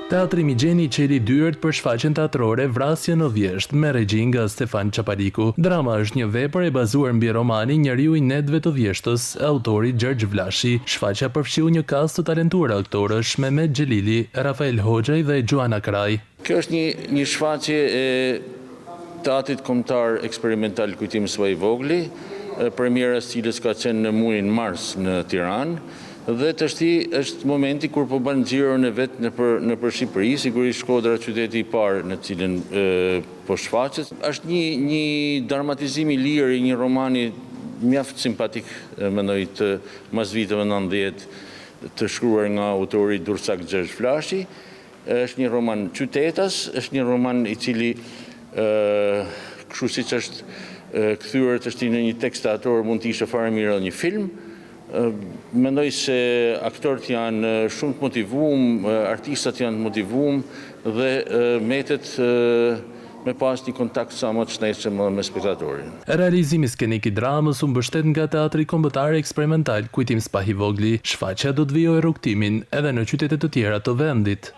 Teatri Migjeni qeli dyert për shfaqjen teatrore Vrasje në Vjesht me regjin nga Stefan Çapariku. Drama është një vepër e bazuar mbi romanin Njeriu i Netëve të Vjeshtës, e autorit Gjergj Vlashi. Shfaqja përfshiu një kast të talentuar aktorësh, Mehmet Xhelili, Rafael Hoxhaj dhe Gjuana Kraj. Kjo është një shfaqje e teatrit kombëtar eksperimental Kujtimi i Vogli, premiera e cilës ka qenë në muajin mars në Tiranë. Dhe tashti është momenti kur po bën xhiron e vet nëpër Shqipëri, sigurisht Shkodra qyteti i parë në cilën po shfaqet. Është një dramatizim i lirë i një romani mjaft simpatik, mendoj, të mas viteve 90, të shkruar nga autori Dursak Gjergj Vlashi. Është një roman qytetas, është një roman i cili kështu siç është kthyer tashti në një tekst teatror mund të ishte fare mirë një film. Mendoj se aktorët janë shumë të motivuar, artistat janë të motivuar dhe metet me pas një kontakt sa më të shnetshëm me spektatorin. Realizimi skenik i dramës u mbështet nga Teatri Kombëtar Eksperimental Kujtim i Vogli. Shfaqja do të vijojë rrugtimin edhe në qytete të tjera të vendit.